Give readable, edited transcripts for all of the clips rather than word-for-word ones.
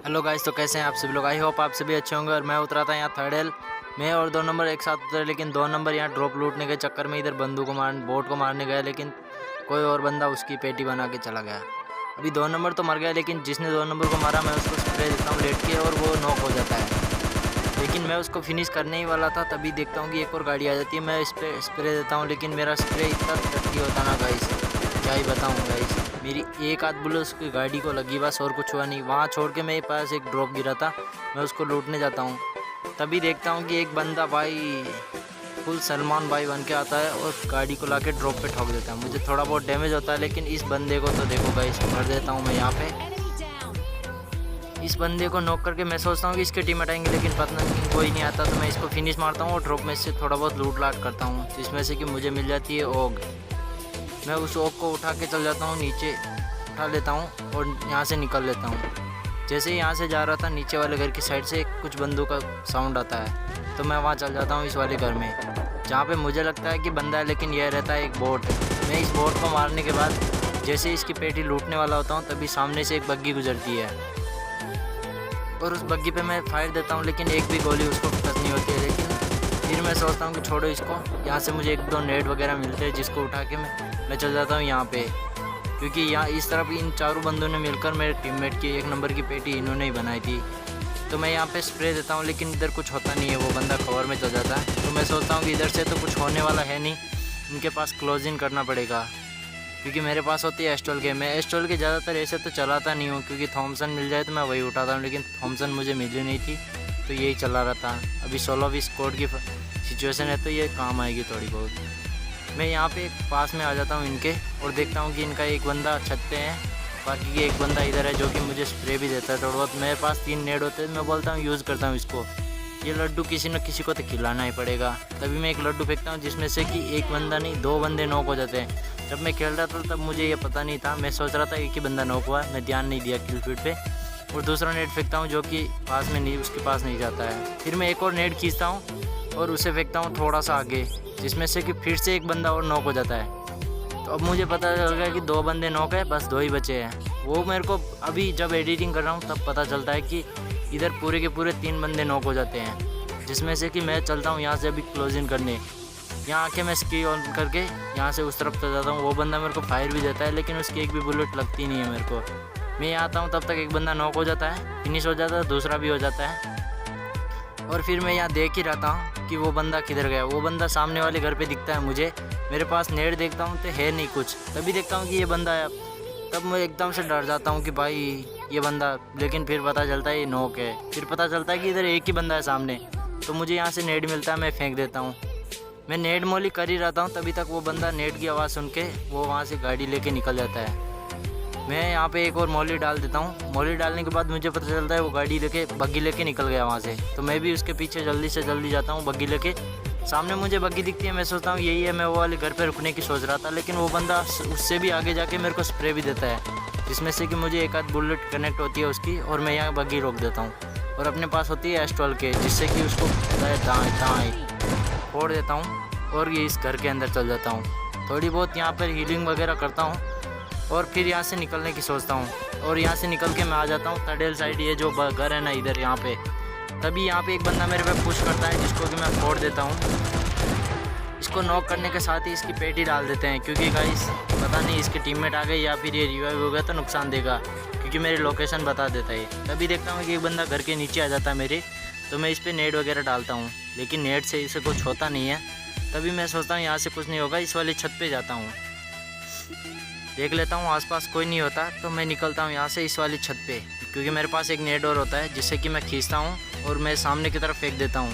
Hello guys, तो कैसे हैं आप सभी लोग। आई होप आप सभी अच्छे होंगे। और मैं उतरा था यहाँ थर्ड एल में और 2 नंबर एक साथ उतरे, लेकिन 2 नंबर यहाँ ड्रॉप लूटने के चक्कर में इधर बोट को मारने गया, लेकिन कोई और बंदा उसकी पेटी बना के चला गया। अभी 2 नंबर तो मर गया, लेकिन जिसने 2 नंबर को मारा मैं उसको स्प्रे देता हूँ लेट के और वो नॉक हो जाता है। लेकिन मैं उसको फिनिश करने ही वाला था, तभी देखता हूँ कि एक और गाड़ी आ जाती है। मैं इस पर स्प्रे देता हूँ, लेकिन मेरा स्प्रे इतना टट्टी होता ना गाइस, क्या ही बताऊँ गाइस। मेरी एक आध बुलेट उसकी गाड़ी को लगी बस, और कुछ हुआ नहीं। वहाँ छोड़ के मेरे पास एक ड्रॉप गिरा था, मैं उसको लूटने जाता हूँ, तभी देखता हूँ कि एक बंदा भाई फुल सलमान भाई बन के आता है और गाड़ी को लाके ड्रॉप पे ठोक देता है। मुझे थोड़ा बहुत डैमेज होता है, लेकिन इस बंदे को तो देखो गाइस, भर देता हूँ मैं यहाँ पे। इस बंदे को नॉक करके मैं सोचता हूँ कि इसके टीममेट आएंगे, लेकिन पता नहीं कोई नहीं आता, तो मैं इसको फिनिश मारता हूँ और ड्रॉप में से थोड़ा बहुत लूट लाट करता हूँ, जिसमें से कि मुझे मिल जाती है ओग। मैं उस ओग को उठा के चल जाता हूँ, नीचे उठा लेता हूँ और यहाँ से निकल लेता हूँ। जैसे ही यहाँ से जा रहा था, नीचे वाले घर की साइड से कुछ बंदूक का साउंड आता है, तो मैं वहाँ चल जाता हूँ इस वाले घर में, जहाँ पे मुझे लगता है कि बंदा है, लेकिन यह रहता है एक बोट। मैं इस बोट को मारने के बाद जैसे इसकी पेटी लूटने वाला होता हूँ, तभी सामने से एक बग्गी गुजरती है और उस बग्गी पे मैं फायर देता हूँ, लेकिन एक भी गोली उसको टच नहीं होती है। लेकिन फिर मैं सोचता हूँ कि छोड़ो इसको, यहाँ से मुझे 1-2 नेट वगैरह मिलते हैं, जिसको उठा के मैं चल जाता हूँ यहाँ पे, क्योंकि यहाँ इस तरफ इन चारों बंदों ने मिलकर मेरे टीममेट की 1 नंबर की पेटी इन्होंने ही बनाई थी। तो मैं यहाँ पे स्प्रे देता हूँ, लेकिन इधर कुछ होता नहीं है, वो बंदा कवर में चल जाता है। तो मैं सोचता हूँ कि इधर से तो कुछ होने वाला है नहीं, इनके पास क्लोजिंग करना पड़ेगा, क्योंकि मेरे पास होती है एस्टोल के। मैं एस्टोल के ज़्यादातर ऐसे तो चलाता नहीं हूँ, क्योंकि थॉमसन मिल जाए तो मैं वही उठाता हूँ, लेकिन थॉमसन मुझे मिली नहीं थी, तो यही चला रहा था। अभी 16 स्क्वाड की सिचुएशन है, तो ये काम आएगी थोड़ी बहुत। मैं यहाँ पे पास में आ जाता हूँ इनके और देखता हूँ कि इनका एक बंदा छत पे है, बाकी की एक बंदा इधर है जो कि मुझे स्प्रे भी देता है थोड़ा बहुत। मेरे पास 3 नेड होते हैं, मैं बोलता हूँ यूज़ करता हूँ इसको। ये लड्डू किसी न किसी को तो खिलाना ही पड़ेगा, तभी मैं एक लड्डू फेंकता हूँ, जिसमें से कि एक बंदा नहीं 2 बंदे नॉक हो जाते हैं। जब मैं खेल रहा था तब मुझे ये पता नहीं था, मैं सोच रहा था एक ही बंदा नॉक हुआ, मैं ध्यान नहीं दिया किल फीड पे, और दूसरा नेट फेंकता हूँ जो कि पास में नहीं, उसके पास नहीं जाता है। फिर मैं एक और नेट खींचता हूँ और उसे फेंकता हूँ थोड़ा सा आगे, जिसमें से कि फिर से एक बंदा और नॉक हो जाता है। तो अब मुझे पता चल गया कि 2 बंदे नॉक है, बस 2 ही बचे हैं। वो मेरे को अभी जब एडिटिंग कर रहा हूँ तब पता चलता है कि इधर पूरे के पूरे 3 बंदे नॉक हो जाते हैं, जिसमें से कि मैं चलता हूँ यहाँ से अभी क्लोजिंग करने। यहाँ आके मैं स्की ऑन करके यहाँ से उस तरफ चल जाता हूँ। वो बंदा मेरे को फायर भी देता है, लेकिन उसकी एक भी बुलेट लगती नहीं है मेरे को। मैं यहाँ आता हूँ तब तक एक बंदा नॉक हो जाता है, फिनिश हो जाता है, दूसरा भी हो जाता है। और फिर मैं यहाँ देख ही रहता हूँ कि वो बंदा किधर गया। वो बंदा सामने वाले घर पे दिखता है मुझे, मेरे पास नेट देखता हूँ तो है नहीं कुछ, तभी देखता हूँ कि ये बंदा है। तब मैं एकदम से डर जाता हूँ कि भाई ये बंदा, लेकिन फिर पता चलता है ये नॉक है। फिर पता चलता है कि इधर एक ही बंदा है सामने, तो मुझे यहाँ से नेट मिलता है, मैं फेंक देता हूँ। मैं नेट मोली कर ही रहता हूँ, तभी तक वो बंदा नेट की आवाज़ सुन के वो वहाँ से गाड़ी लेके निकल जाता है। मैं यहाँ पे एक और मोली डाल देता हूँ। मोली डालने के बाद मुझे पता चलता है वो गाड़ी लेके बग्गी लेके निकल गया वहाँ से, तो मैं भी उसके पीछे जल्दी से जल्दी जाता हूँ बग्गी लेके। सामने मुझे बग्गी दिखती है, मैं सोचता हूँ यही है, मैं वो वाले घर पे रुकने की सोच रहा था, लेकिन वो बंदा उससे भी आगे जाके मेरे को स्प्रे भी देता है, जिसमें से कि मुझे एक आध बुलेट कनेक्ट होती है उसकी, और मैं यहाँ बग्गी रोक देता हूँ। और अपने पास होती है एस्ट्रॉल के, जिससे कि उसको दाएँ फोड़ देता हूँ और ये इस घर के अंदर चल जाता हूँ। थोड़ी बहुत यहाँ पर हीलिंग वगैरह करता हूँ और फिर यहाँ से निकलने की सोचता हूँ। और यहाँ से निकल के मैं आ जाता हूँ तडेल साइड, ये जो घर है ना इधर यहाँ पे। तभी यहाँ पे एक बंदा मेरे पे पुश करता है, जिसको कि मैं फोड़ देता हूँ। इसको नॉक करने के साथ ही इसकी पेटी डाल देते हैं, क्योंकि गाइस पता नहीं इसके टीममेट आ गए या फिर ये रिवाइव हो गया तो नुकसान देगा, क्योंकि मेरी लोकेशन बता देता है। तभी देखता हूँ कि एक बंदा घर के नीचे आ जाता है मेरे, तो मैं इस पर नेट वगैरह डालता हूँ, लेकिन नेट से इसे कुछ होता नहीं है। तभी मैं सोचता हूँ यहाँ से कुछ नहीं होगा, इस वाली छत पे जाता हूँ, देख लेता हूँ आसपास कोई नहीं होता, तो मैं निकलता हूँ यहाँ से इस वाली छत पे, क्योंकि मेरे पास एक नेट और होता है, जिससे कि मैं खींचता हूँ और मैं सामने की तरफ फेंक देता हूँ।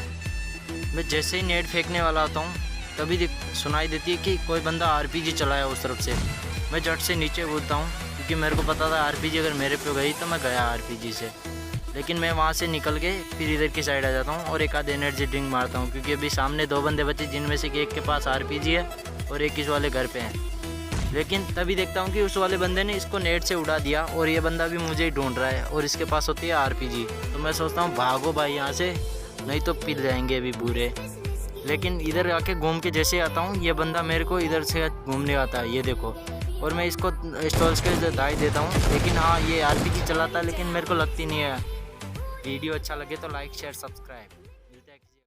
मैं जैसे ही नेट फेंकने वाला होता हूँ, तभी सुनाई देती है कि कोई बंदा आरपीजी चलाया उस तरफ से। मैं झट से नीचे कूदता हूँ, क्योंकि मेरे को पता था आरपीजी अगर मेरे पे गई तो मैं गया आरपीजी से। लेकिन मैं वहाँ से निकल के फिर इधर की साइड आ जाता हूँ और एक आध एनर्जी ड्रिंक मारता हूँ, क्योंकि अभी सामने 2 बंदे बचे, जिनमें से कि एक के पास आरपीजी है और एक इस वाले घर पे है। लेकिन तभी देखता हूँ कि उस वाले बंदे ने इसको नेट से उड़ा दिया और ये बंदा भी मुझे ही ढूंढ रहा है, और इसके पास होती है आरपीजी। तो मैं सोचता हूँ भागो भाई यहाँ से, नहीं तो पिल जाएंगे अभी बुरे। लेकिन इधर आके घूम के जैसे आता हूँ, ये बंदा मेरे को इधर से घूमने आता है, ये देखो, और मैं इसको स्टॉल्स के दाई देता हूँ। लेकिन हाँ, ये आरपीजी चलाता है, लेकिन मेरे को लगती नहीं है। वीडियो अच्छा लगे तो लाइक शेयर सब्सक्राइब।